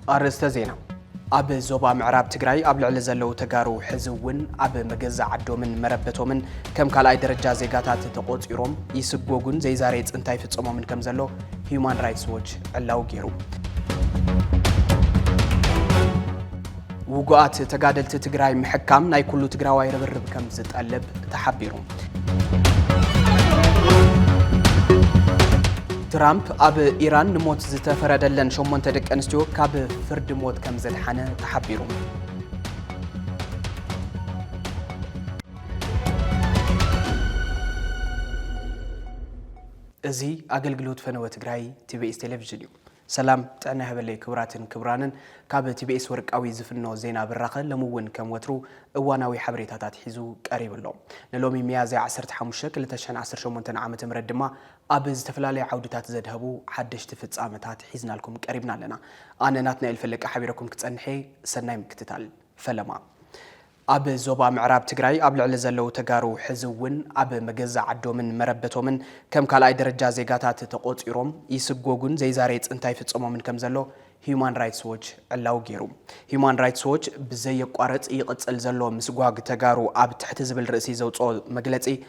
أرسته زينة أب زوبا معراب تجري قبل على زلوا تجارو حزون أب مجزع عدو من مربته من كم كلا درجة زيجاتات تقوت يروم يسبقون زي زاريت انتي في تصمم من كم زلوا Human Rights Watch علاو جيرو وقعت تجادلت تجري محكم ناي كله تجراوي ربرب كم زت قلب تحبيرهم ترامب أب إيران نموت زتفرد لن شو منتدك أنستيو كاب فرد موت كم زد حنا تحبيرهم أزي أقل قلود فنوة تجري TBS تلفزيون سلام تعنا هبلي كبراتن كبرانن كاب TBS ورق أوي زفنو زينا بالرقل لمون كم وترو أواناوي حبريتات حيزو قريب اللهم نلومي ميازي عسرت حمشك لتشان عسر شو منتن عامة مردما أبز تفلالي عودتات زدهبو حدش تفتس آمتات حيزنا لكم قريبنا لنا أنا ناتنا الفلك أحبيركم كتنحي سنايم كتتال فلما أب زوبا معراب تجري قبل على زلوا تجارو حزون أب مجزع عدو من مربته من كم كلا درجة زيجاتات تقوت يروم يسبقون زي زاريت انتي في تصمم من كم زلوا Human Rights Watch علاو جيرو Human Rights Watch بزي قارت يقص الزلوا مسقواق تجارو أب تحت زبل رئيسي زوج مجلسي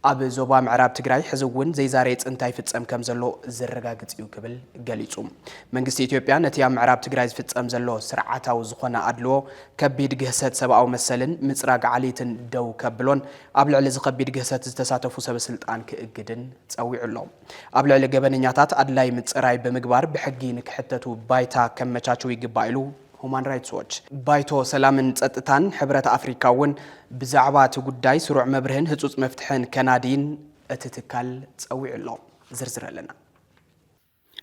أب زوبا معراب تجري حزون زي زاريت انتي في تصم كم زلوا زرقاقت يقبل قليصوم من قصة إثيوبيا نتيا معراب تجري في تصم زلوا سرعته وزخنا أدلو كبيد جهسات سبعة ومثلا مصراق عليتن دو كبلون قبل على زقبيد جهسات تساتفوا سب سلطان كأجدن تسوي علوم قبل على جبنياتات أدلاي متصراي بمقبار بحقينك حتى بايتا كم مشاتشو يقبايلو Human Rights Watch بايتو سلامن تسطتان حبرة أفريقاون بزعبات قداي سرع مبرهن هتوص مفتحن كندين اتتكال تسوي علوم زرزر لنا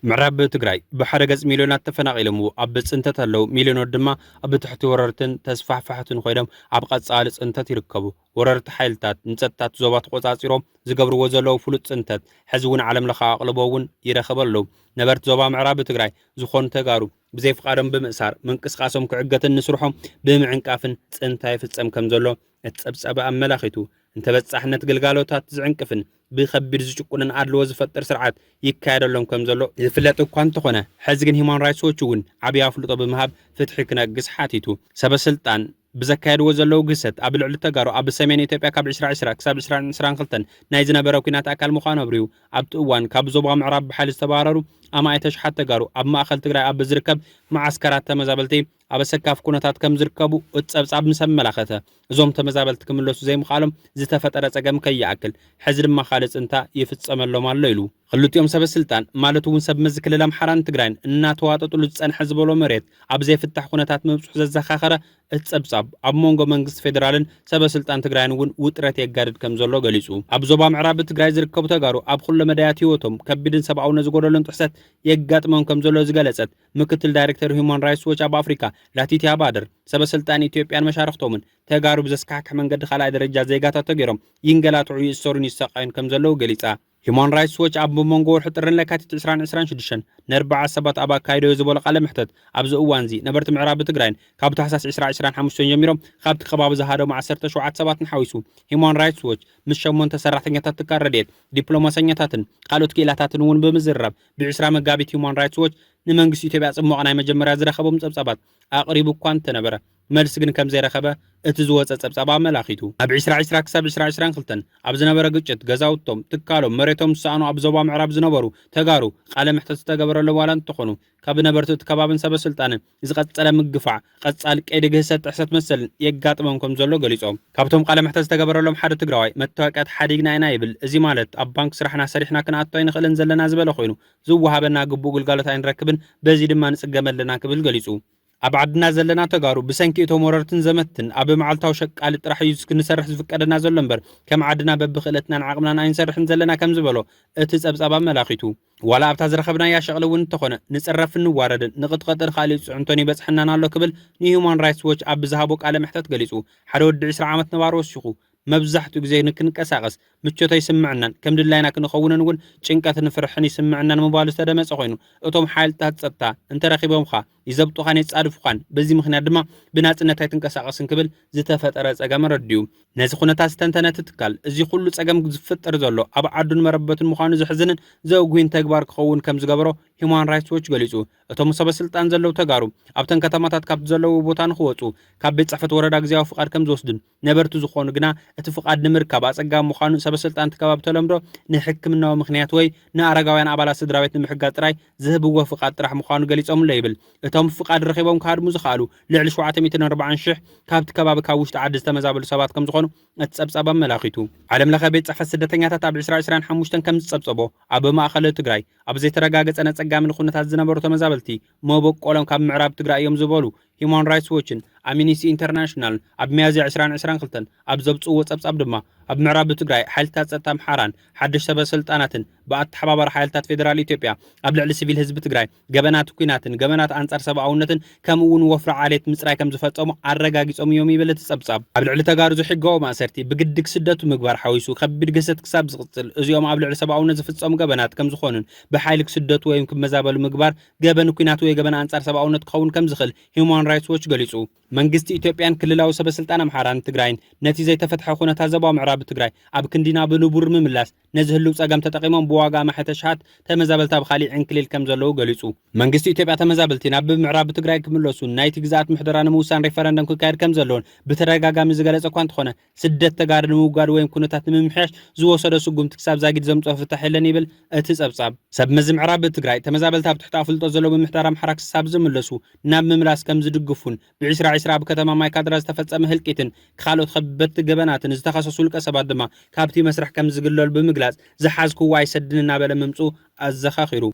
معراب تجري بحرقة مليونات تفناقيلمو أبت أنت تلو مليون دما أبت تحت وررتن تسفح فحتن خيرم عبقات سالس أنت تركبو وررت حيلتات نتات زوبات قصاصيروم زقبر وزلو فلوت أنت حزون علم لخا قلبوون يرخبلو نبرت زوبا معراب تجري زخون تجارو بزيف قارن بمسار من قسقاسهم كعقة النسرحهم بمعنكافن أنت يفتسم كم زلو اتسبسب أملاخيتو انت بس احنا تقلقالوتات زعنكفن بيخبر زجقونن عدلو زفتر سرعات يكايدلهم كم زلو يفلطو كان تخونه حزقن هيومان رايتس واتشون عبي افلطو بمهاب فتحي كنقص حاتيتو سبب سلطان بزكايد وزلو قست قبل على تجارو اب سمين ايثيوبيا كاب 20 كساب 20 خلتن ناي زنبرو كينات اكل مخانو بريو اب توان كاب زوبا معراب بحال استباررو اما ايتش حتى تجارو اب ماخل تግራይ اب زركب معسكرات تمزابلتي اب سكاف كونتات كم زركبو اتصبصاب مسملاخته ازوم تمزابلت كملسو زي مخالم زتفطر صقم كياكل حزر ما خالص انت يفصملو مالو خلوتيوم سب سلطان مالتون سب مزكل لمحران تግራይን እና ተዋጠጡሉ ጸንሕ ዝበሎ መሬት ኣብ ዘይፍታሕ ኩነታት መብጽሕ ዘዘኻኸረ እጽብጻብ ኣብ ሞንጎ መንግስት ፌደራልን ሰበ ስልጣን ትግራይን እውን ውጥረት የጋድድ ከም ዘሎ ገሊጹ ኣብ ዞባ ምዕራብ ትግራይ ዝርከቡ ተጋሩ ኣብ ኩሉ መዳያት ህይወቶም ከቢድን ሰብኣውነት ዝጎደሎን ጥሕሰት የጋጥሞም ከም ዘሎ ዝገለጸት ምክትል ዳይሬክተር Human Rights Watch ኣብ ኣፍሪካ ላቲቲያ ባደር ሰበ ስልጣን ኢትዮጵያን መሻርክቶምን ተጋሩ ብዘስካክ መንገዲ ኻልኣይ ደረጃ ዘይጋታት ተገይሮም ይንገላትዑ ይእሰሩን ይሰቃዩን ከም ዘሎ ገሊጻ Human Rights Watch أبو مونغور حترن لكاتي 2026 نربع سبات أبا كايدو زبول قلم محتد أبز أوانزي نبرت معراب تجرين كابت حساس 2025 يوميرهم خابت خباب زهادو مع سرت شوعات سبات نحويسو Human Rights Watch مش شمون تسرحتن تتكررديت دبلوماسية تاتن قالوا تكيلا تاتن ون بمزرب بعشرة مقابت Human Rights Watch نمنجس يتبع صموعنا مجمرة زرخبهم سبسبات أقرب كوانت نبرة መልስ ግን ከም ዘይረኸበ እቲ ዝወፀ ጸብጻባ መላኺቱ ኣብ 2020 ክሳብ 2020 ክልተን ኣብ ዝነበረ ግጭት ገዛውቶም ትካሎም መሬቶም ዝሰኣኑ ኣብ ዞባ ምዕራብ ዝነበሩ ተጋሩ ቃለ መሕተት ዝተገበረሉ ዋላ እንትኾኑ ካብ ነበርቲ ከባብን ሰበ ስልጣንን ዝቐጸለ ምግፋዕ ቀጻል ቀይዲ ግህሰት ጥሕሰት መሰልን የጋጥሞም ከም ዘሎ ገሊጾም ካብቶም ቃለ መሕተት ዝተገበረሎም ሓደ ትግራዋይ መታወቂያት ሓዲግና ኢና ይብል እዚ ማለት ኣብ ባንክ ስራሕና ሰሪሕና ክንኣቶ ይንኽእልን ዘለና ዝበለ ኮይኑ ዝወሃበና ግቡእ ግልጋሎት ኣይንረክብን በዚ ድማ ንጽገመለና ክብል ገሊጹ ኣብ ዓድና ዘለና ተጋሩ ብሰንኪ እቶም ወረርትን ዘመትን ኣብ መዓልታዊ ሸቃሊ ጥራሕ እዩ ክንሰርሕ ዝፍቀደና ዘሎ እምበር ከም ዓድና በብኽእለትናን ዓቕምናን ኣይንሰርሕን ዘለና ከም ዝበሎ እቲ ጸብጻባ መላኺቱ ዋላ ኣብታ ዝረኸብናያ ሸቕሊ እውን እንተኾነ ንጽረፍን ንዋረድን ንቕጥቀጥን ካልእ ጽዕንቶን ይበጽሕናን ኣሎ ክብል ንሂውማን ራይትስ ዎች ኣብ ዝሃቦ ቃለ መሕተት ገሊጹ ሓደ ወዲ 20 ዓመት ነባር ወሲኹ مبزحتو جزء نكنقساقس مچوتا يسمعنا كم دلاينا كنخونن ون ጭንቀትን ፍርሕን ይስምዕናን መባሉ ተደመጸ ኮይኑ እቶም ሓይልታት ጸጥታ እንተ ረኺቦም ኻ ይዘብጡ ኻን ይጻድፉ ኻን በዚ ምኽንያት ድማ ብናጽነት ኣይትንቀሳቀስን ክብል ዝተፈጠረ ጸገም ረድዩ ነዚ ኩነታት ዝተንተነት ትካል እዚ ሁሉ ጸገም ዝፍጠር ዘሎ ኣብ ዓዱን መረበትን ምዃኑ ዝሕዝንን ዘውጉን ተግባር ክኸውን ከም ዝገበሮ Human Rights Watch ገሊጹ እቶም ሰበስልጣን ዘለው ተጋሩ ኣብተን ከተማታት ካብ ዘለው ቦታ ንኽወፁ ካብ ቤት ጽሕፈት ወረዳ ግዝያዊ ፍቃድ ከም ዝወስድን ነበርቲ ዝኾኑ ግና እቲ ፍቃድ ንምርካብ ኣጸጋሚ ምዃኑ ሰበስልጣን ተከባብ ተለምዶ ንሕክምናዊ ምኽንያት ወይ ንኣረጋውያን ኣባላት ስድራቤት ንምሕጋዝ ጥራይ ዝህብዎ ፍቃድ ጥራሕ ምዃኑ ገሊጾም ይብል እቶም ፍቃድ ረኺቦም ካድሙ ዝኽኣሉ ልዕሊ 740,000 ካብቲ ከባቢ ካብ ውሽጢ ዓዲ ዝተመዛበሉ ሰባት ከም ዝኾኑ እቲ ጸብጻብ ኣመላኺቱ ዓለም ለኸ ቤት ጽሕፈት ስደተኛታት ኣብ 2025 ከም ዝጸብጸቦ ኣብ ማእኸል ትግራይ ኣብ ዘይተረጋገጸ ነጸጋምን ኩነታት ዝነበሩ ተመዛበልቲ መበቆሎም ካብ ምዕራብ ትግራይ እዮም ዝበሉ Human Rights Watch Amnesty International ኣብ ሚያዝያ 2022 ኣብ ዘብጽዎ ጸብጻብ ድማ ኣብ ምዕራብ ትግራይ ሓይልታት ጸጥታ ኣምሓራን ሓድሽ ሰበስልጣናትን ብኣተሓባባሪ ሓይልታት ፌደራል ኢትዮጵያ ኣብ ልዕሊ ሲቪል ህዝቢ ትግራይ ገበናት ኩናትን ገበናት አንጻር ሰብኣውነትን ከምኡውን ወፍሪ ዓሌት ምጽራይ ከም ዝፈጸሙ ኣረጋጊጾም እዮም ይብል እቲ ጸብጻብ ኣብ ልዕሊ ተጋሩ ዝሕጋዊ ማእሰርቲ ብግድግ ስደቱ ምግባር ሓዊሱ ከቢድ ገሰት ክሳብ ዝቕጽል እዚኦም ኣብ ልዕሊ ሰብኣውነት ዝፍጸሙ ገበናት ከም ዝኾኑን ብሓይሊ ክስደቱ ወይ ክመዛበሉ ምግባር ገበን ኩናት ወይ ገበና አንጻር ሰብኣውነት ክኸውን ከም ዝኽእል Human Rights Watch ገሊጹ መንግስቲ ኢትዮጵያን ክልላዊ ሰበስልጣን ኣምሓራን ትግራይን ነቲ ዘይተፈትሐ ኩነታት ዘባው ምዕራብ ትግራይ ኣብ ክንዲና ብንቡር ምምላስ ነዚ ህልው ጸገም ተጠቂሞም ብዋጋ ማሕተሻት ተመዛበልታ ብኻሊእ ዕንክሊል ከም ዘለዉ ገሊጹ መንግስቲ ኢትዮጵያ ተመዛበልቲ ናብ ምዕራብ ትግራይ ክምለሱ ናይቲ ግዛኣት ምሕደራ ንምውሳን ሬፈረንደም ክካየድ ከም ዘለዎን ብተደጋጋሚ ዝገለጸ እኳ እንተኾነ ስደት ተጋሩ ንምውጋድ ወይ ኩነታት ንምምሕያሽ ዝወሰደ ስጉምቲ ክሳብ ዛጊድ ዘምጽኦ ፍታሕ የለን ይብል እቲ ጸብጻብ ሰብ መዚ ምዕራብ ትግራይ ተመዛበልቲ ኣብ ትሕቲ ኣፍልጦ ዘለዎ ብምሕደራ ኣምሓራ ክሳብ ዝምለሱ ናብ ምምላስ ከም ዝድግፉን ብ2020 ኣብ ከተማ ማይካድራ ዝተፈጸመ ህልቂትን ካልኦት ከበድቲ ገበናትን ዝተኸሰሱ ውልቀ ሰባት ድማ ካብቲ መስርሕ ከም ዝግለሉ ብምግላጽ ዝሓዝክዋ ኣይሰድን እናበለ ምምጹ ኣዘኻኺሩ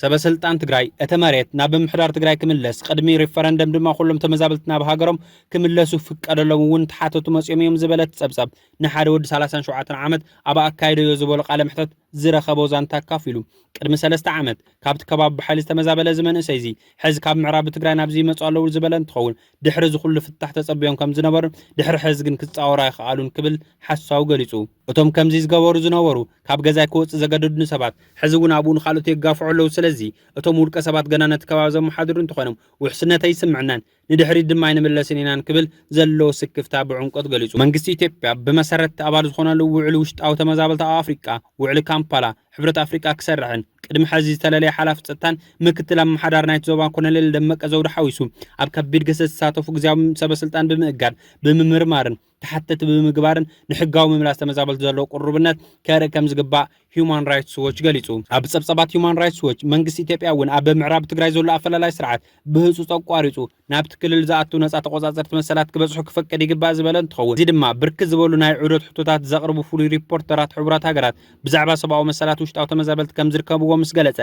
ሰበስልጣን ትግራይ እቲ መሬት ናብ ምሕዳር ትግራይ ክምለስ ቅድሚ ሬፈረንደም ድማ ኩሎም ተመዛበልቲ ናብ ሃገሮም ክምለሱ ፍቀደሎም እውን ተሓተቱ መጽኦም እዮም ዝበለት ጸብጻብ ንሓደ ወዲ 37 ዓመት ኣብ ኣካይደዮ ዝበሉ ቃለ ምሕተት ዝረኸቦ ዛንታ ካፊሉ ቅድሚ 3 ዓመት ካብቲ ከባቢ ብሓይሊ ዝተመዛበለ ዝመንእሰይ እዚ ሕዚ ካብ ምዕራብ ትግራይ ናብዚ ይመጹ ኣለዉ ዝበለ እንትኸውን ድሕሪ ዝኹሉ ፍታሕ ተጸቢዮም ከም ዝነበሩ ድሕሪ ሕዚ ግን ክጻወራ ይኽኣሉን ክብል ሓሳቡ ገሊጹ እቶም ከምዚ ዝገበሩ ዝነበሩ ካብ ገዛይ ክወጽእ ዘገደዱ ሰባት ሕዚ እውን ኣብኡ ንኻልኦት የጋፍዑ ኣለዉ ስለዚ እቶም ውልቀ ሰባት ገና ነቲ ከባቢ ዘመሓድሩ እንትኾኖም ውሕስነት ኣይስምዕናን ንድሕሪ ድማ ኣይንምለስን ኢናን ክብል ዘለዎ ስክፍታ ብዕንቆት ገሊጹ መንግስቲ ኢትዮጵያ ብመሰረት ኣባል ዝኾነሉ ውዕሊ ውሽጣዊ ተመዛበልቲ ኣብ ኣፍሪቃ ውዕሊ ካምፓላ ሕብረት ኣፍሪቃ ክሰርሕን ቅድሚ ሕዚ ዝተለለየ ሓላፊ ጸጥታን ምክትል ኣመሓዳሪ ናይቲ ዞባ ኮሎኔል ደመቀ ዘውዱ ሓዊሱ ኣብ ከቢድ ገሰት ዝሳተፉ ግዝያዊ ሰበስልጣን ብምእጋድ ብምምርማርን ተሓተቲ ብምግባርን ንሕጋዊ ምምላስ ተመዛበልቲ ዘለዎ ቁርብነት ከርኢ ከም ዝግባእ Human Rights Watch ገሊጹ ኣብ ጸብጻባት Human Rights Watch መንግስቲ ኢትዮጵያ እውን ኣብ ምዕራብ ትግራይ ዘሎ ኣፈላላይ ስርዓት ብህጹጽ ኣቋሪጹ ናብቲ ክልል ዝኣቱ ነጻ ተቆጻጸርቲ መሰላት ክበጽሑ ክፈቅድ ይግባእ ዝበለ እንትኸውን እዚ ድማ ብርክት ዝበሉ ናይ ዑደት ሕቶታት ዘቕርቡ ፍሉይ ሪፖርተራት ሕቡራት ሃገራት ብዛዕባ ሰብኣዊ መሰላት ውሽጣዊ ተመዛበልቲ ከም ዝርከብዎ ምስ ገለጸ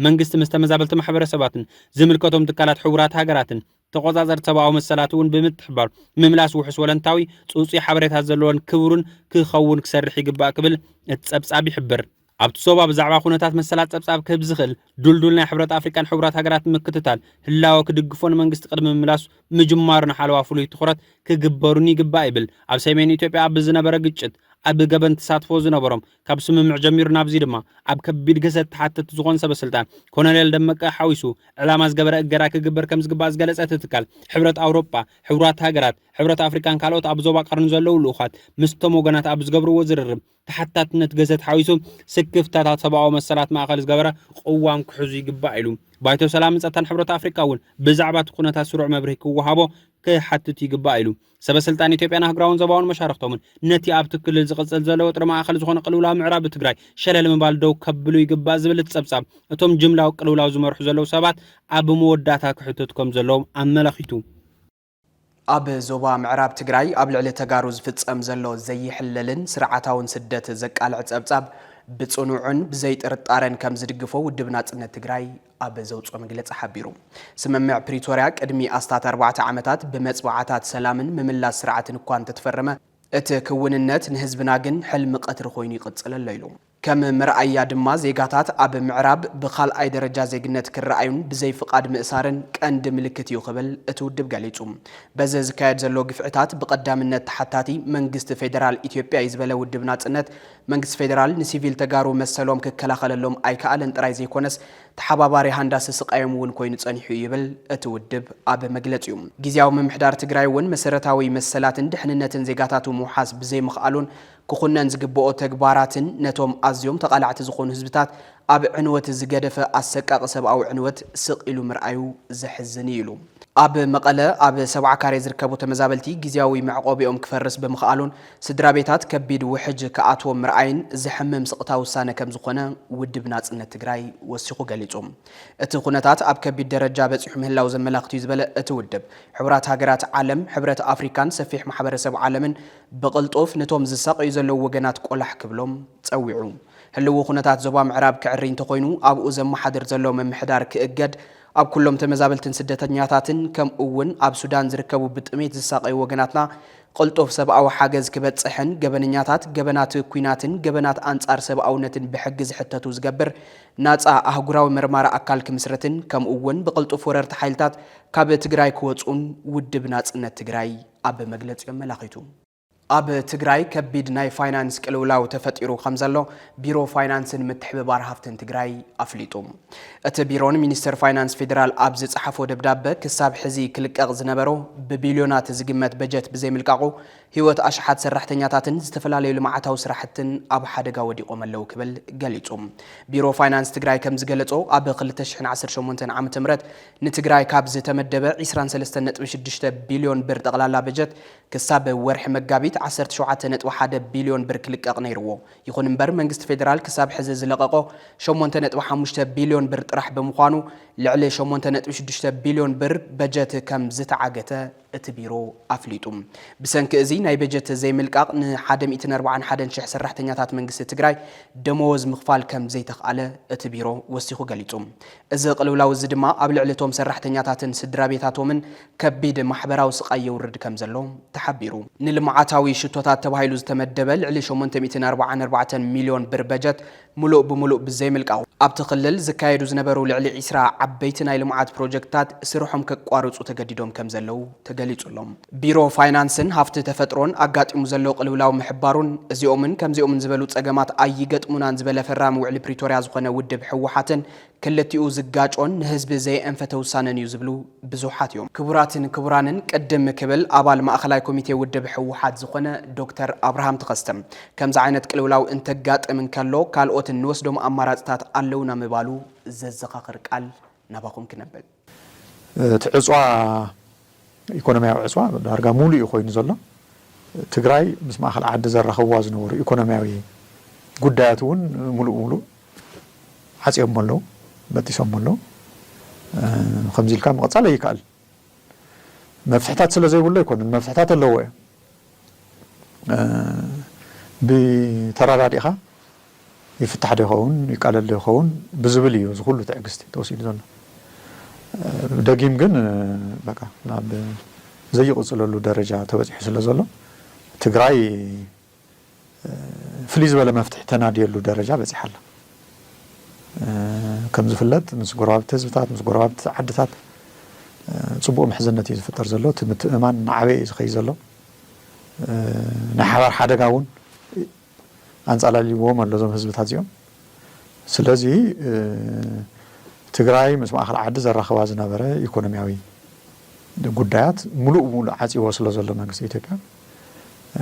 መንግስቲ ምስ ተመዛበልቲ ማሕበረሰባትን ዝምልከቶም ትካላት ሕቡራት ሃገራትን ተቆጻጸርቲ ሰብኣዊ መሰላት እውን ብምትሕባር ምምላስ ውሕስ ወለንታዊ ጽጹይ ሓበሬታት ዘለዎን ክብሩን ክኸውን ክሰርሕ ይግባእ ክብል እትጸብጻብ ይሕብር ኣብቲ ዞባ ብዛዕባ ኩነታት መሰላት ጸብጻብ ክህብ ዝኽእል ዱልዱል ናይ ሕብረት ኣፍሪካን ሕቡራት ሃገራት ምክትታል ህላወ ክድግፎን መንግስቲ ቅድሚ ምምላሱ ምጅማሩ ንሓለዋ ፍሉይ ትኹረት ክግበሩን ይግባእ ይብል ኣብ ሰሜን ኢትዮጵያ ኣብ ዝነበረ ግጭት ኣብ ገበን ተሳትፎ ዝነበሮም ካብ ስምምዕ ጀሚሩ ናብዚ ድማ ኣብ ከቢድ ገሰት ተሓተቲ ዝኾኑ ሰበስልጣን ኮሎኔል ደመቀ ሓዊሱ ዕላማ ዝገበረ እገራ ክግበር ከም ዝግባእ ዝገለጸ ትካል ሕብረት ኣውሮጳ ሕቡራት ሃገራት ሕብረት ኣፍሪካን ካልኦት ኣብ ዞባ ቀርኒ ዘለዉ ልኡኻት ምስቶም ወገናት ኣብ ዝገብርዎ ዝርርብ ተሓታትነት ገሰት ሓዊሱ ስክፍታታት ሰብኣዊ መሰላት ማእኸል ዝገበረ ቅዋም ክሕዙ ይግባእ ኢሉ ባይቶ ሰላምን ጸጥታን ሕብረት ኣፍሪካ እውን ብዛዕባ ኩነታት ስሩዕ መብርሂ ክወሃቦ ክሓትት ይግባእ ኢሉ ሰበስልጣን ኢትዮጵያን ሃገራውን ዞባውን መሻርክቶምን ነቲ ኣብቲ ክልል ዝቕጽል ዘሎ ወጥሪ ማእኸል ዝኾነ ቅልውላዊ ምዕራብ ትግራይ ሸለል ምባል ደው ከብሉ ይግባእ ዝብል ጸብጻብ እቶም ጅምላዊ ቅልውላው ዝመርሑ ዘለዉ ሰባት ኣብ መወዳእታ ክሕተቱ ከም ዘለዎም ኣመላኺቱ ኣብ ዞባ ምዕራብ ትግራይ ኣብ ልዕሊ ተጋሩ ዝፍጸም ዘሎ ዘይሕለልን ስርዓታውን ስደት ዘቃልዕ ጸብጻብ ብጽኑዕን ብዘይጥርጣረን ከም ዝድግፎ ውድብ ናጽነት ትግራይ ኣብ ዘውጽኦ መግለጺ ሓቢሩ ስምምዕ ፕሪቶሪያ ቅድሚ ኣስታት 4 ዓመታት ብመጽዋዕታት ሰላምን ምምላስ ስርዓትን እኳ እንተተፈረመ እቲ ክውንነት ንህዝብና ግን ሕልሚ ቀትሪ ኮይኑ ይቕጽል ኣሎ ኢሉ ከም ምርኣያ ድማ ዜጋታት ኣብ ምዕራብ ብኻልኣይ ደረጃ ዜግነት ክረኣዩን ብዘይ ፍቃድ ምእሳርን ቀንዲ ምልክት እዩ ክብል እቲ ውድብ ገሊጹ በዚ ዝካየድ ዘሎ ግፍዕታት ብቐዳምነት ተሓታቲ መንግስቲ ፌደራል ኢትዮጵያ ይዝበለ ውድብ ናጽነት መንግስቲ ፌደራል ንሲቪል ተጋሩ መሰሎም ክከላኸለሎም ኣይከኣለን ጥራይ ዘይኮነስ ተሓባባሪ ሃንዳስ ስቃዮም እውን ኮይኑ ጸኒሑ ይብል እቲ ውድብ ኣብ መግለጺኡ ጊዜያዊ ምምሕዳር ትግራይ እውን መሰረታዊ መሰላትን ድሕንነትን ዜጋታቱ ምውሓስ ብዘይ ምኽኣሉን كخنن زجبؤ تجباراتن نتوم أزيوم تقلعت زخون هزبتات أب عنوة زجدفة السكاق سب أو عنوة سقيلو مرأيو زحزنيلو أب مقالة أب 7 كاري زركبو تمزابلتي جزياوي معقوبيهم كفرس بمخالون سدرابيتات كبيد وحج كأتوم مرأين زحمم سقطاو سانة كم زخونة ودبنات إن التجراي وسيقو قليتهم اتخونتات أب كبيد درجة بتسحم هلا وزملاقتي زبالة اتودب حبرات هاجرات عالم حبرات أفريكان سفيح محبر سب عالمن بقلطوف نتوم زساق يزلو وجنات قلح كبلهم تسويعون هلو خونتات زبا معراب كعرين تقوينو أب أزم محدر زلو من محدار كأجد أب كلهم تمزابلتن سدتنياتاتن كم أون أب سودان زركبوا بتأميت الساقي وجناتنا قلتوف سبعة وحاجز كبت صحن جبنياتات جبنات كويناتن جبنات أنصار سبعة ونتن بحجز حتى توزجبر ناس أهجراو مرمارة أكل كمسرتن كم أون بقلتوف ورر تحيلتات كابت تجراي كوتون ود بنات إن تجراي أب مجلس ملاقيتو أب تجراي كبيد ناي فاينانس كلولاو تفتيرو خمسلو بيرو فاينانسن متحب بارهفتن تجراي أفليتوم أتبيرون مينستر فاينانس فيدرال أبزت صحفو دبدابة كساب حزي كلك أغز نبرو ببليونات زقمت بجت بزي ملقاقو هيوت أشحات سرحتنياتاتن استفلالي لمعاتاو سرحتن أب حدقا وديقوم اللو كبل قليتوم بيرو فاينانس تجراي كمز قلتو أب قلتشحن 10 شمونتن عام تمرت نتجراي كابز تمدبة 23.6 بليون بر تغلالا بجت كساب ورح مقابيت 17.1 بليون بر كلك أغنيرو يخون مبر منجست فيدرال كساب حزز لقاقو 8.5 بليون بر طرح بمخانو لعلي 8.6 بليون بر بجت كم زت عجته اتبيرو أفليتوم بسنك ازي ناي بجت زي ملقاق نحدم 241 شح سرحتنياتات منجست تجراي دموز مخفال كم زي تخاله اتبيرو وسيخو قليتوم إذا قالوا لو زدما قبل علتهم سرحتنياتاتن سدرابيتاتومن كبيد محبراو سقاي يورد كم زلهم تحبيرو نلمعاتاوي شتوتات تبايلو زتمدبل علي 844 مليون بر بجت ملؤ بملؤ بزي ملقاو أبتقلل زكايدو زنبرو لعلي إسراء عبيتنا لمعات بروجكتات سروحهم كقوارص وتجديدهم كم زلو تجليتولهم بيرو فاينانسن هفت تفترون أجات مزلو قلولاو محبارون زيومن كم زيومن زبلو تجمعات أيجت منان زبالة فرام وعلي بريتوريا زخنا ود بحوحاتن كلتيو زجاجون نهزب زي أنفتو سانن يزبلو بزوحات يوم كبرانن قدم كبل أبال ما أخلاي كوميتي ود بحوحات زخنا دكتور أبراهام تقستم كم زعينت قلولاو انتجات من كلو كالوت النوسدوم أمارات اللونا مبالو ززقاقر قال نباكم كنبل تعصوا إيكونومياوي عصوا دارجا مولي يخوين زلا تجراي بس ما خل عد زر خواز نور إيكونومياوي قداتون ملو حسيب ملو بتيسم ملو خمزيل كام قصالة يكال مفتحات سلا زي ولا يكون المفتحات اللي هو بترى راديها يفتح ده هون يقال ده هون بزبليو زغلو تعجستي توصيل زنا دقيم جن بقى لا زي قصة له درجة توزيع سلا زلا تجراي فليز ولا مفتح تنادي له درجة بس حلا كم زفلت مسقرات تزبطات مسقرات عدتات صبوا محزنتي فتر زلو تمت امان عبي زخي زلو نحور حدا قاون أنصار لي وهم اللزوم حزبات زيهم سلازي تجراي مسمع آخر عد زر خوازنا برا إيكونومياوي قدات ملو عادي وصل زلو نقص إيتكا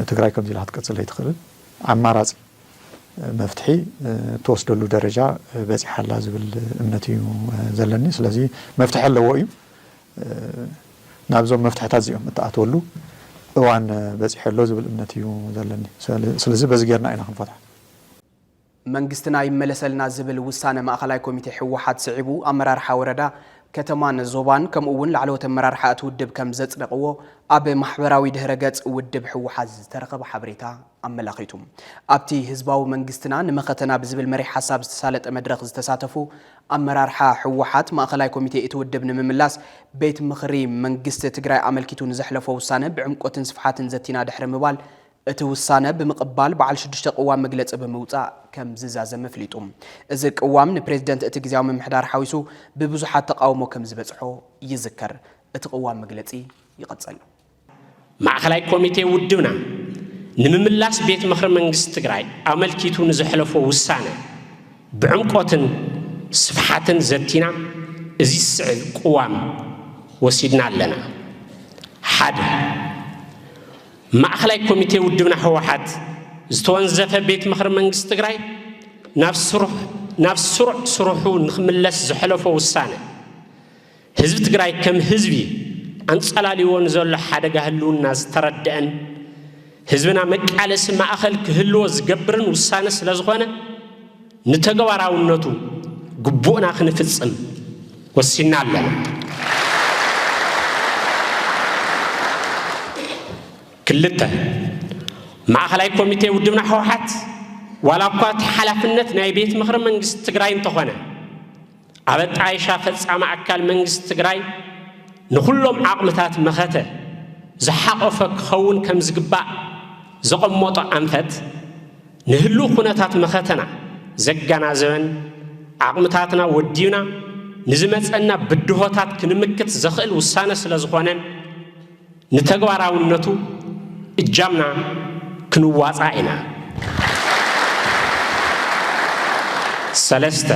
تجراي كم زي لحد كتسل هيتخلل عمارات مفتحي توصل له درجة بس حلا زبل أمنتي وزلني سلازي مفتح له وقيم نابزو مفتح تازيهم متأتولو وان بس حلو زبل أمنتي وزلني سلازي بس جرنا إنا خنفتح منجستنا يملسلنا زبل وسانة ما أخلاي كوميتي حوحات صعبو أمرار حوردا كتمان الزوبان كم أول لعلوة مرار حات ودب كم زت نقوه أب محبراوي دهرجات ودب حوحات ترقب حبريتا أم لاقيتم أبتي هزباو منجستنا نمختنا بزبل مري حساب استسالة مدرخ استساتفو أمرار حوحات ما أخلاي كوميتي اتودب نمملاس بيت مخري منجست تجراي عمل كيتو نزحلفو وسانة بعمق وتنسفحات زتينا دحر مبال اتوسانة بمقبال بعل شدشت قوام مجلس بموضع كم زازة مفليتهم إذا قوام البريزيدنت اتجزاو من محدار حويسو ببزحات تقاومو كم زبصحو يذكر اتقوام مجلسي يقتصل مع خلاي كوميتي ودونا نمملاس بيت مخر منجست تجراي عمل كيتو نزحلفو وسانة بعمقوتن صفحاتن زتينا إزي السعر قوام وسيدنا لنا حد ما أخلاي كوميتي ودونا حوحات ዝተወንዘፈ ቤት ምኽሪ መንግስቲ ትግራይ ናብ ስሩሑ ንኽምለስ ዝሕለፎ ውሳነ ህዝቢ ትግራይ ከም ህዝቢ አንጸላሊዎ ንዘሎ ሓደጋ ህልውና ዝተረድአን ህዝብና መቃለሲ ማእኸል ክህልዎ ዝገብርን ውሳነ ስለ ዝኾነ ንተግባራውነቱ ግቡእና ክንፍጽም ወሲና ኣለና ክልተ ማእኸላይ ኮሚቴ ውድብና ሕወሓት ዋላ እኳ እቲ ሓላፍነት ናይ ቤት ምኽሪ መንግስቲ ትግራይ እንተኾነ ኣብ ኣጣይሻ ፈጻሚ ኣካል መንግስቲ ትግራይ ንኹሎም ዓቕምታት መኸተ ዝሓቐፈ ክኸውን ከም ዝግባእ ዘቐመጦ ኣንፈት ንህሉ ኩነታት መኸተና ዘገናዘበን ዓቕምታትና ወዲብና ንዝመፀና ብድሆታት ክንምክት ዘኽእል ውሳነ ስለ ዝኾነን ንተግባራውነቱ እጃምና ክንዋፃእ ኢና ሰለስተ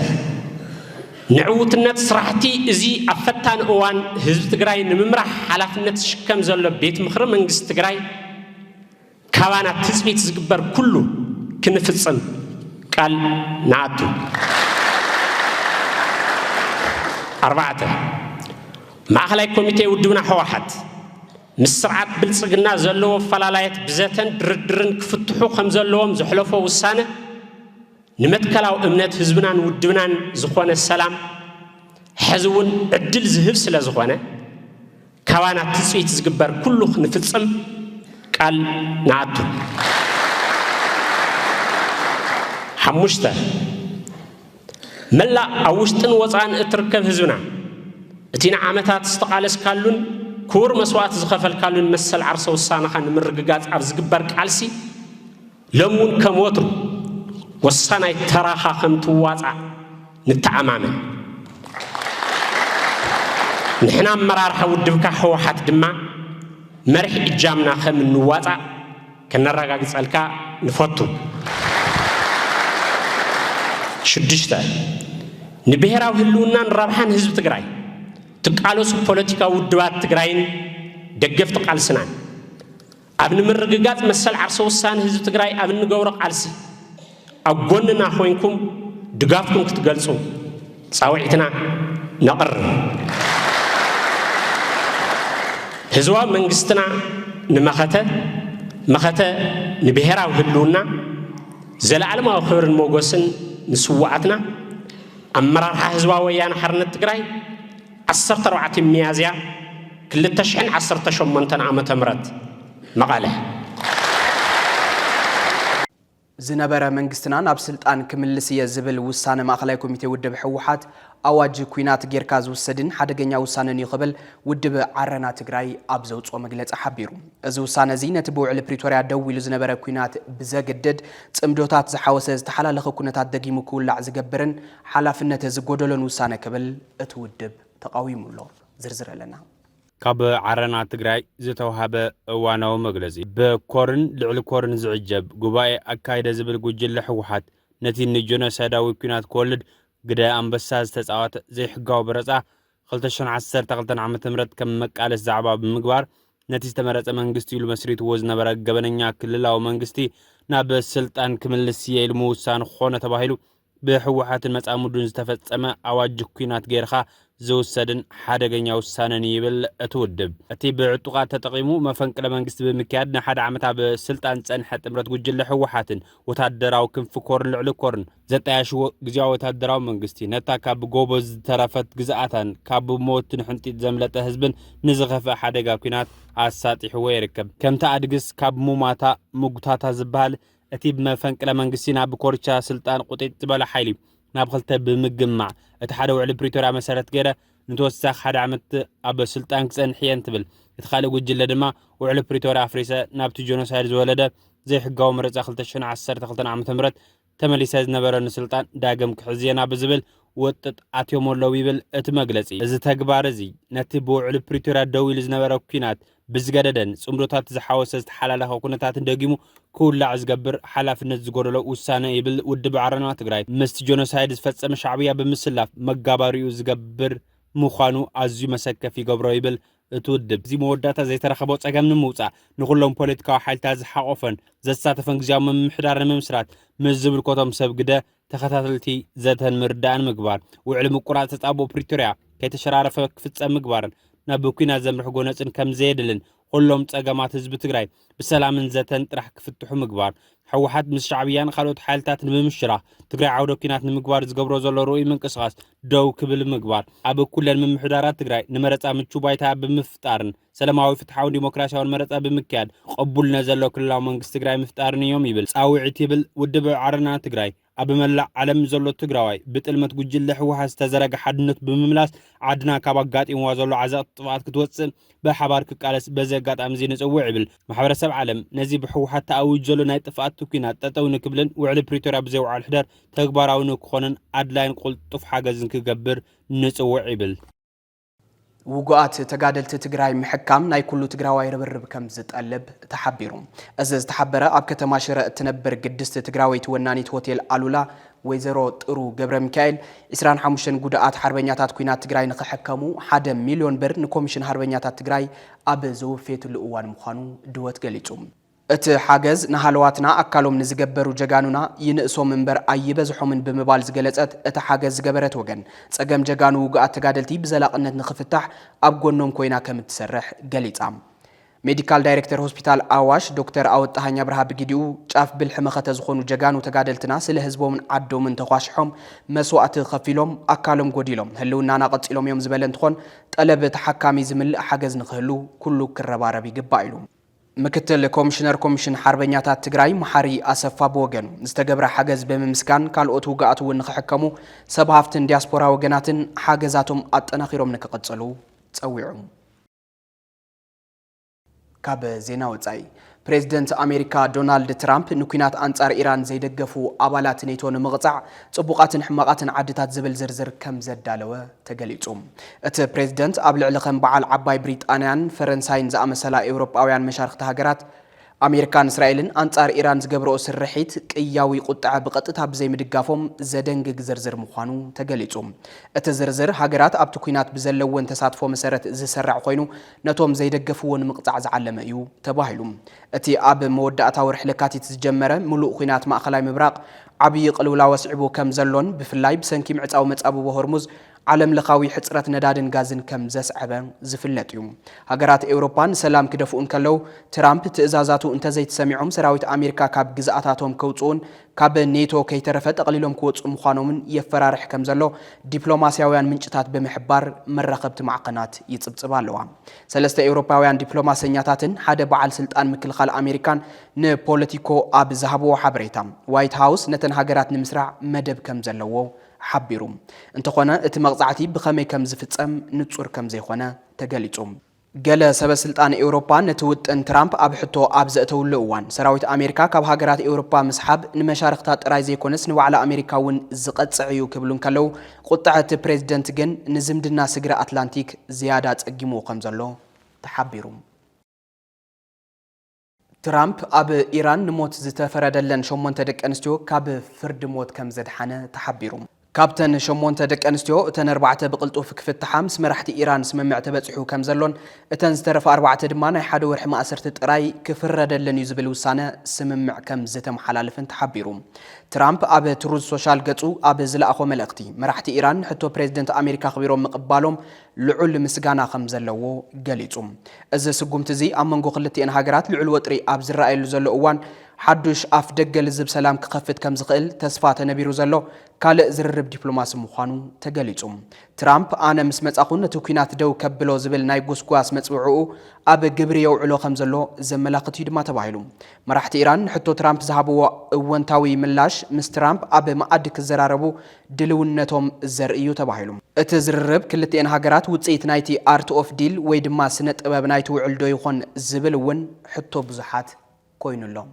ንዕውትነት ስራሕቲ እዚ ኣብ ፈታኒ እዋን ህዝቢ ትግራይ ንምምራሕ ሓላፍነት ዝሽከም ዘሎ ቤት ምኽሪ መንግስቲ ትግራይ ካባና ትፅቢት ዝግበር ኩሉ ክንፍጽም ቃል ንኣቱ ኣርባዕተ ማእኸላይ ኮሚቴ ውድብና ሕወሓት ምስ ስርዓት ብልጽግና ዘለዎ ፈላላየት ብዘተን ድርድርን ክፍትሑ ከም ዘለዎም ዝሕለፎ ውሳነ ንመትከላው እምነት ህዝብናን ውድብናን ዝኾነ ሰላም ሕዝውን ዕድል ዝህብ ስለ ዝኾነ ካባና ትፅቢት ዝግበር ኩሉ ክንፍጽም ቃል ንኣቱ ሓሙሽተ መላእ ኣብ ውሽጥን ወፃእን እትርከብ ህዝብና እቲ ንዓመታት ዝተቓለስካሉን ክቡር መስዋዕት ዝኸፈልካሉን መሰል ዓርሰ ውሳነኻ ንምርግጋጽ ኣብ ዝግበር ቃልሲ ሎሚ እውን ከም ወትሩ ወሳናይ ተራኻ ከም ትዋፃእ ንተዓማመን ንሕና ኣመራርሓ ውድብካ ሕወሓት ድማ መርሒ እጃምና ከም እንዋፃእ ከነረጋግጸልካ ንፈቱ ሽዱሽተ ንብሔራዊ ህልውናን ረብሓን ህዝቢ ትግራይ ትቃለሱ ፖለቲካዊ ውድባት ትግራይን ደገፍቲ ቃልስናን ኣብ ንምርግጋጽ መሰል ዓርሰ ውሳነ ህዝቢ ትግራይ ኣብ እንገብሮ ቃልሲ ኣብ ጎንና ኮይንኩም ድጋፍኩም ክትገልጹ ጻውዒትና ነቕርብ ህዝባዊ መንግስትና ንመኸተ ንብሔራዊ ህልውና ዘለዓለማዊ ክብርን ሞገስን ንስዋዕትና ኣመራርሓ ህዝባዊ ወያነ ሓርነት ትግራይ 14 ሚያዝያ 2018 ዓመተ ምህረት መቐለ ዝነበረ መንግስትና ናብ ስልጣን ክምልስ የዝብል ውሳነ ማእኸላይ ኮሚቴ ውድብ ሕወሓት ኣዋጅ ኩናት ጌርካ ዝውሰድን ሓደገኛ ውሳነን ይኽብል ውድብ ዓረና ትግራይ ኣብ ዘውፅኦ መግለፂ ሓቢሩ እዚ ውሳነ እዚ ነቲ ብውዕሊ ፕሪቶርያ ደው ኢሉ ዝነበረ ኩናት ብዘገድድ ጽምዶታት ዝሓወሰ ዝተሓላለኸ ኩነታት ደጊሙ ክውላዕ ዝገብርን ሓላፍነት ዝጎደሎን ውሳነ ክብል እቲ ውድብ ተቃዊሙሎ ዝርዝር ኣለና ካብ ዓረና ትግራይ ዝተውሃበ እዋናዊ መግለፂ በኮርን ልዕሊ ኮርን ዝዕጀብ ጉባኤ ኣካይደ ዝብል ጉጅለ ሕወሓት ነቲ ንጆኖሳይዳዊ ኩናት ክወልድ ግደ ኣንበሳ ዝተፃወተ ዘይሕጋዊ በረፃ 2012 ዓ.ም ከም መቃለስ ዛዕባ ብምግባር ነቲ ዝተመረፀ መንግስቲ ኢሉ መስሪትዎ ዝነበረ ገበነኛ ክልላዊ መንግስቲ ናብ ስልጣን ክምልስ የኢሉ ምውሳን ክኾነ ተባሂሉ ብሕወሓትን መጻሙዱን ዝተፈጸመ ኣዋጅ ኩናት ጌርካ ዝውሰድን ሓደገኛ ውሳነን ይብል እቲ ውድብ እቲ ብዕጡቃት ተጠቂሙ መፈንቅለ መንግስቲ ብምክያድ ንሓደ ዓመት ኣብ ስልጣን ፀንሐ ጥምረት ጉጅለ ሕወሓትን ወታደራዊ ክንፊ ኮርን ልዕሊ ኮርን ዘጠያሽዎ ግዝያዊ ወታደራዊ መንግስቲ ነታ ካብ ጎበዝ ዝተረፈት ግዝኣታን ካብ ሞት ንሕንጢት ዘምለጠ ህዝብን ንዝኸፍአ ሓደጋ ኩናት ኣሳጢሕዎ ይርከብ ከምታ ኣድግስ ካብ ሙማታ ሙጉታታ ዝበሃል እቲ ብመፈንቅለ መንግስቲ ናብ ኮርቻ ስልጣን ቁጢጥ ዝበለ ሓይሊ ናብ ክልተ ብምግማዕ እቲ ሓደ ውዕሊ ፕሪቶርያ መሰረት ገይረ ንተወሳኺ ሓደ ዓመት ኣብ ስልጣን ክፀንሕ እየን ትብል እቲ ካልእ ጉጅለ ድማ ውዕሊ ፕሪቶርያ ኣፍሪሰ ናብቲ ጆኖሳይድ ዝወለደ ዘይሕጋዊ ምርጫ 2012 ዓ.ም ተመሊሰ ዝነበረ ንስልጣን ዳግም ክሕዝየና ብዝብል ወጥጥ ኣትዮም ኣለዉ ይብል እቲ መግለፂ እዚ ተግባር እዚ ነቲ ብውዕሊ ፕሪቶርያ ደው ኢሉ ዝነበረ ኩናት ብዝገደደን ጽምዶታት ዝሓወሰ ዝተሓላለኸ ኩነታትን ደጊሙ ክውላዕ ዝገብር ሓላፍነት ዝጎደሎ ውሳነ ይብል ውድብ ዓረና ትግራይ ምስቲ ጆኖሳይድ ዝፈጸመ ሻዕብያ ብምስላፍ መጋባሪኡ ዝገብር ምዃኑ ኣዝዩ መሰከፍ ይገብሮ ይብል እትውድብ እዚ መወዳእታ ዘይተረኸቦ ጸገም ንምውጻእ ንኹሎም ፖለቲካዊ ሓይልታት ዝሓቆፈን ዘሳተፈን ግዜያዊ ምምሕዳር ንምምስራት ምስ ዝብልኮቶም ሰብ ግደ ተኸታተልቲ ዘተን ምርዳእን ምግባር ውዕሊ ምቁራጽ ተጻብኦ ፕሪቶርያ ከይተሸራረፈ ክፍጸም ምግባርን ናብ ኩናት ዘምርሕ ጎነጽን ከም ዘየድልን ኩሎም ጸገማት ህዝቢ ትግራይ ብሰላምን ዘተን ጥራሕ ክፍትሑ ምግባር ሕወሓት ምስ ሻዕብያን ካልኦት ሓይልታትን ብምሽራኽ ትግራይ ዓውደ ኩናት ንምግባር ዝገብሮ ዘሎ ርኡይ ምንቅስቓስ ደው ክብል ምግባር ኣብ ኩለን ምምሕዳራት ትግራይ ንመረጻ ምቹ ባይታ ብምፍጣርን ሰላማዊ ፍትሓዊ ዲሞክራሲያዊ መረጻ ብምክያድ ቅቡልነት ዘለዎ ክልላዊ መንግስቲ ትግራይ ምፍጣርን እዮም ይብል ጻውዒት ይብል ውድብ ዓረና ትግራይ ኣብ መላእ ዓለም ዘሎ ትግራዋይ ብጥልመት ጉጅለ ሕወሓት ዝተዘረገ ሓድነት ብምምላስ ዓድና ካብ ኣጋጢምዋ ዘሎ ዓዘቕቲ ጥፍኣት ክትወፅእ ብሓባር ክቃለስ በዚ ኣጋጣሚ እዚ ንጽውዕ ይብል ማሕበረሰብ ዓለም ነዚ ብሕወሓት ተኣውጅ ዘሎ ናይ ጥፍኣት ኩናት ጠጠው ንክብልን ውዕሊ ፕሪቶርያ ብዘይውዓል ሕደር ተግባራዊ ንክኾንን ኣድላይን ቁልጡፍ ሓገዝን ክገብር ንጽውዕ ይብል ውጉኣት ተጋደልቲ ትግራይ ምሕካም ናይ ኩሉ ትግራዋይ ርብርብ ከም ዝጠልብ ተሓቢሩ እዚ ዝተሓበረ ኣብ ከተማ ሽረ እትነብር ቅድስት ትግራወይቲ ወናኒት ሆቴል ኣሉላ ወይዘሮ ጥሩ ገብረ ሚካኤል 25 ጉዳኣት ሓርበኛታት ኩናት ትግራይ ንኽሕከሙ 1 ሚልዮን ብር ንኮሚሽን ሓርበኛታት ትግራይ ኣብ ዘውፌትሉ እዋን ምዃኑ ድወት ገሊጹ እቲ ሓገዝ ንሃለዋትና ኣካሎም ንዝገበሩ ጀጋኑና ይንእሶም እምበር ኣይበዝሖምን ብምባል ዝገለጸት እቲ ሓገዝ ዝገበረት ወገን ጸገም ጀጋኑ ውግኣት ተጋደልቲ ብዘላቕነት ንኽፍታሕ ኣብ ጎኖም ኮይና ከም እትሰርሕ ገሊጻ ሜዲካል ዳይሬክተር ሆስፒታል ኣዋሽ ዶክተር ኣወጣሃኛ ብርሃ ብጊዲኡ ጫፍ ብልሒ መኸተ ዝኾኑ ጀጋኑ ተጋደልትና ስለ ህዝቦምን ዓዶምን ተኳሽሖም መስዋዕቲ ከፊሎም ኣካሎም ጎዲሎም ህልውናና ቀጺሎም እዮም ዝበለ እንትኾን ጠለብ ተሓካሚ ዝምልእ ሓገዝ ንኽህሉ ኩሉ ክረባረብ ይግባእ ኢሉ ምክትል ኮሚሽነር ኮሚሽን ሓርበኛታት ትግራይ መሐሪ ኣሰፋ በወገኑ ዝተገብረ ሓገዝ ብምምስካን ካልኦት ውግኣት እውን ንኽሕከሙ ሰብ ሃፍትን ዲያስፖራ ወገናትን ሓገዛቶም ኣጠናኺሮም ንክቕጽሉ ጸዊዑ ካብ ዜና ወጻኢ ፕሬዚደንት ኣሜሪካ ዶናልድ ትራምፕ ንኩናት አንጻር ኢራን ዘይደገፉ ኣባላት ኔቶ ንምቕጻዕ ጽቡቃትን ሕማቃትን ዓድታት ዝብል ዝርዝር ከም ዘዳለወ ተገሊጹ እቲ ፕሬዚደንት ኣብ ልዕሊ ከም በዓል ዓባይ ብሪጣንያን ፈረንሳይን ዝኣመሰላ ኤውሮጳውያን መሻርክቲ ሃገራት ኣሜሪካን እስራኤልን አንጻር ኢራን ዝገብረኦ ስርሒት ቅያዊ ቁጥዐ ብቐጥታ ብዘይ ምድጋፎም ዘደንግግ ዝርዝር ምዃኑ ተገሊጹ እቲ ዝርዝር ሃገራት ኣብቲ ኩናት ብዘለወን ተሳትፎ መሰረት ዝሰርዕ ኮይኑ ነቶም ዘይደገፍዎን ምቕጻዕ ዝዓለመ እዩ ተባሂሉ እቲ ኣብ መወዳእታዊ ወርሒ ለካቲት ዝጀመረ ሙሉእ ኩናት ማእኸላይ ምብራቕ ዓብይ ቅልውላ ወስዒቡ ከም ዘሎን ብፍላይ ብሰንኪ ምዕጻዊ መጻብቦ ሆርሙዝ ዓለም ለኻዊ ሕጽረት ነዳድን ጋዝን ከም ዘስዕበ ዝፍለጥ እዩ ሃገራት ኤውሮፓን ሰላም ክደፍኡን ከለው ትራምፕ ትእዛዛቱ እንተዘይተሰሚዖም ሰራዊት ኣሜሪካ ካብ ግዝኣታቶም ከውጽኡን ካብ ኔቶ ከይተረፈ ጠቕሊሎም ክወጹ ምዃኖምን የፈራርሕ ከም ዘሎ ዲፕሎማስያውያን ምንጭታት ብምሕባር መራኸብቲ ማዕኸናት ይጽብጽባ ኣለዋ ሰለስተ ኤውሮፓውያን ዲፕሎማሰኛታትን ሓደ በዓል ስልጣን ምክልኻል ኣሜሪካን ንፖለቲኮ ኣብ ዝሃብዎ ሓበሬታ ዋይት ሃውስ ነተን ሃገራት ንምስራዕ መደብ ከም ዘለዎ ሓቢሩ እንተኾነ እቲ መቕጻዕቲ ብኸመይ ከም ዝፍጸም ንጹር ከም ዘይኾነ ተገሊጹ ገለ ሰበስልጣን ኤውሮፓ ነቲ ውጥን ትራምፕ ኣብ ሕቶ ኣብ ዘእተውሉ እዋን ሰራዊት ኣሜሪካ ካብ ሃገራት ኤውሮፓ ምስሓብ ንመሻርክታ ጥራይ ዘይኮነስ ንባዕላ ኣሜሪካ እውን ዝቐጽዕ እዩ ክብሉን ከለው ቁጥዐ እቲ ፕሬዚደንት ግን ንዝምድና ስግረ ኣትላንቲክ ዝያዳ ጸጊሙ ከም ዘሎ ተሓቢሩ ትራምፕ ኣብ ኢራን ንሞት ዝተፈረደለን 8 ደቂ ኣንስትዮ ካብ ፍርዲ ሞት ከም ዘድሓነ ተሓቢሩ ካብተን 8 ደቂ ኣንስትዮ እተን 4 ብቅልጡፍ ክፍትሓ ምስ መራሕቲ ኢራን ስምምዕ ተበፂሑ ከም ዘሎን እተን ዝተረፈ 4 ድማ ናይ ሓደ ወርሒ ማእሰርቲ ጥራይ ክፍረደለን እዩ ዝብል ውሳነ ስምምዕ ከም ዝተመሓላለፈን ተሓቢሩ ትራምፕ ኣብ ትሩዝ ሶሻል ገጹ ኣብ ዝለኣኾ መልእኽቲ መራሕቲ ኢራን ሕቶ ፕሬዚደንት ኣሜሪካ ኽቢሮም ምቕባሎም ልዑል ምስጋና ከም ዘለዎ ገሊጹ እዚ ስጉምቲ እዚ ኣብ መንጎ ክልቲአን ሃገራት ልዑል ወጥሪ ኣብ ዝረኣየሉ ዘሎ እዋን ሓዱሽ ኣፍ ደገ ልዝብ ሰላም ክኸፍት ከም ዝኽእል ተስፋ ተነቢሩ ዘሎ ካልእ ዝርርብ ዲፕሎማሲ ምዃኑ ተገሊጹ ትራምፕ ኣነ ምስ መጻኹ ነቲ ኩናት ደው ከብሎ ዝብል ናይ ጉስጓስ መጽውዕኡ ኣብ ግብሪ የውዕሎ ከም ዘሎ ዘመላኽት እዩ ድማ ተባሂሉ መራሕቲ ኢራን ሕቶ ትራምፕ ዝሃብዎ እወንታዊ ምላሽ ምስ ትራምፕ ኣብ መዓዲ ክዘራረቡ ድልውነቶም ዘርኢ እዩ ተባሂሉ እቲ ዝርርብ ክልቲአን ሃገራት ውጽኢት ናይቲ ኣርት ኦፍ ዲል ወይ ድማ ስነ ጥበብ ናይቲ ውዕል ዶ ይኾን ዝብል እውን ሕቶ ብዙሓት ኮይኑሎም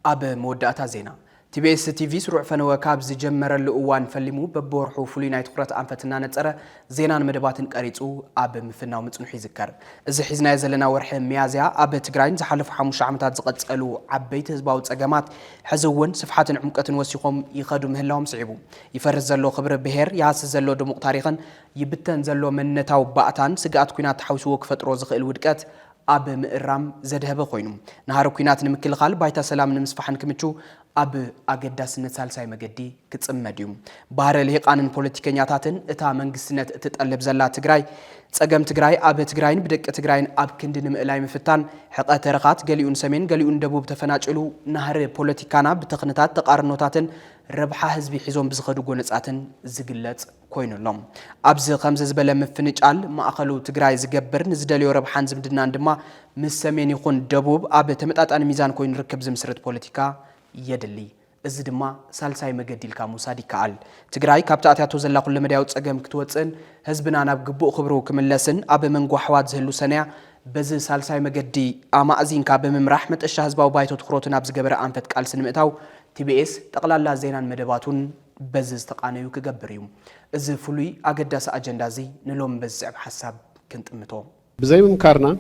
ኣብ መወዳእታ ዜና TBS TV سرع فنوا كابز جمر الأوان فلمو ببورحو فلينا تقرأ أنفتنا نترى زينان مدباتن قريتو أب مفنا ومتنوحي ذكر إذا حزنا يزلنا ورح ميازيا أب تجراين زحلف حمش عمتات زقت سألو عبيت هزباوت أجمات حزون صفحات عمقة وسيقوم يخدم مهلهم صعبو يفرز زلو خبر بهير ياس زلو دمق تاريخا يبتن زلو من نتاو بقتان سقات كوينات حوسو وقفت روزق الودكات أب مقرام زدها بخوينو نهارو كوينات نمكل خال بايتا سلام نمسفحن كمتشو أب أجداس نتسالساي مجدي كتسمديوم بحر الهقان بوليتيكينياتاتن إتا منجسنت تتقلب زلا تجراي تسقم تجراي أب تجراين بدك تجراين أب كندن مقلاي مفتان حقا ترقات قليون سمين قليون دبوب تفناجلو نهر بوليتيكانا بتقنتات تقارنوتاتن ربحا حزبي حزون بزخدو قونتساتن زقلت كوينو لهم أبز خمس زبالة مفنجال ما أقلو تجراي زقبر نزداليو ربحان زمدنا عندما مسمين يكون دبوب أب تمتات أنا ميزان كوين ركب زمسرت بوليتيكا يدلي إزدما سالساي مجديل كموسادي كعل تجراي كابتاتياتو زلا كل مدياوت سجم كتوتسن حزبنا أنا بجبو خبرو كملسن أب من جوحوات زهلو سنة بز سالساي مجدي أما أزين كاب من رحمة الشهز باو بايتو تخروتنا بز جبر أنفت كعل سنمتاو TBS تقلال لازينان مدباتون بز استقانيو كجبريوم إز فلوي أجداس أجندازي نلوم بزعب حساب كنت أمتو بزي مكارنا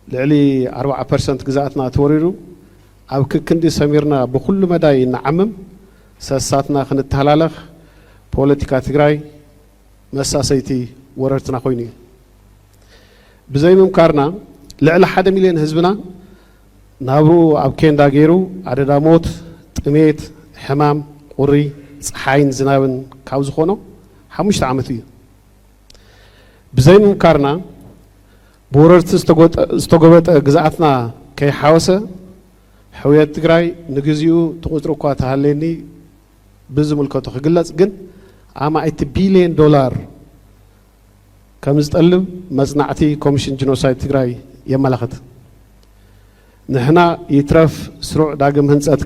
لعلي 4% جزاتنا توريرو أو كندي سميرنا بكل مداي نعمم ساساتنا خنت هلالخ بوليتيكا تجراي مساسيتي وررتنا خويني بزي مكارنا لعل 1 مليون حزبنا نابرو أو كين داغيرو عدد موت تميت حمام قري صحاين زنابن كاوز خونو 5 عامتي بزي مكارنا بوررت استغوبت جزاتنا كي حوسه حويات تجراي نجزيو تقطرو كوات هاليني بزم الكوتو خجلت جن أما $8 بليون كم استقلب مصنعتي كوميشن جنوسايد تجراي يملخت نحنا يترف سرع داقم هنسات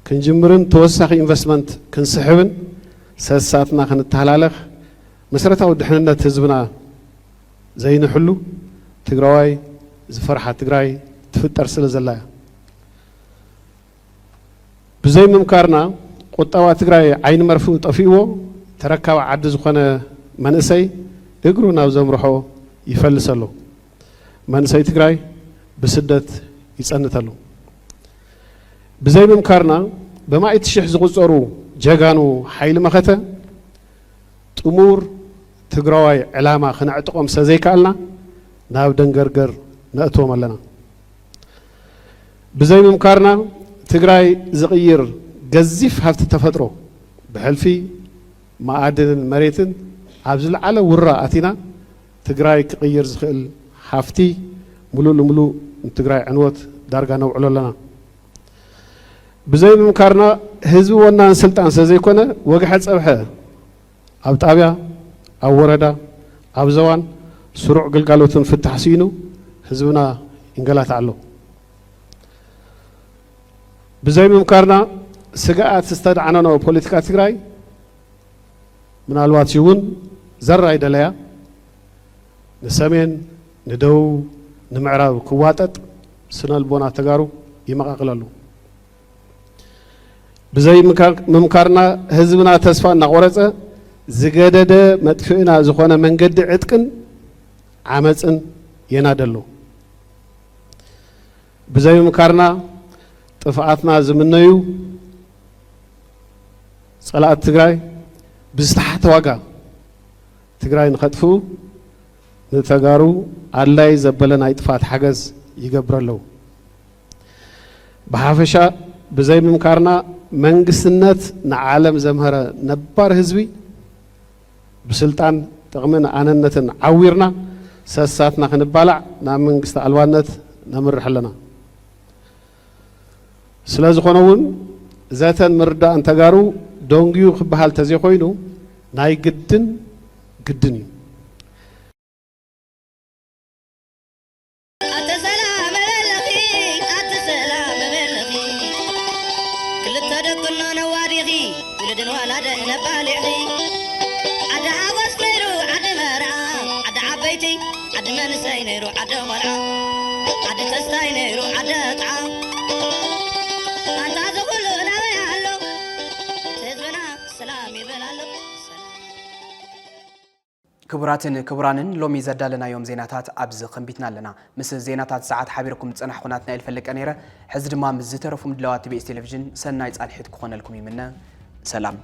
كنجمرن توسخ انفستمنت كنسحبن ساساتنا خنتهلالخ مسرتاو دحننا تهزبنا زي نحلو تجراي زفرحة تجراي تفتر سلزلايا بزي ممكارنا قطاوات تجراي عين مرفوع طفيوه تركب عد زخنه منسي اقرونا وزمرحو يفلسلو منسي تجراي بسدت يصنتلو بزي ممكارنا بما يتشح زغصرو جاغانو حيل مخته تمور تجراي علامه خنعطقم سزيكالنا ناو دنغرغر نأتو ملنا بزي ممكارنا تجراي زغير جزيف هفت تفطرو بحلفي معادن مريتن عبزل على ورا أتينا تجراي كغير زخل حفتي ملو تجراي عنوت دارجا نوع لنا بزي ممكارنا هزب ونا سلطان سزيكونا وجحت صبحه أو طابيا أو وردا أو زوان سرع قلقالوتن في التحسينو حزبنا انقلات علو بزي ممكارنا سقاعات استدعنا نو بوليتيكا تجراي من الوقت يون زرع دليا نسمين ندو نمعراب كواتت سنة البونا تجارو يمقاقلالو بزي ممكارنا حزبنا تسفى نغورزة زجدد مدفئنا زخونا منقد عتقن عمزن ينادلو بزي مكارنا طفعاتنا زمنيو صلاة تجراي بستحت واقع تجراي نخطفو نتجارو الله يزبلنا يطفات حجز يقبر له بحافشة بزي مكارنا منقسنت نعالم زمهرة نبار هزبي بسلطان تغمن عننتن عويرنا ساساتنا خنبالع نعم منقست الوانت نمر حلنا سلاز خنون ذاتن مردا أن تجارو دونجيو خبحال تزي خوينو ناي قدني ክቡራትን ክቡራንን ሎሚ ዘዳለና ዮም ዜናታት አብዝ ከንቢትና ለና ምስ ዜናታት ሰዓት ሓቢርኩም ጽናሕ ኩናትና ይልፈልቀ ነይረ ሕዚ ድማ ምስ ዝተረፉ ምድላዋት ቲቢኤስ ቴሌቪዥን ሰናይ ጻልሒት ክኾነልኩም ይምነ ሰላም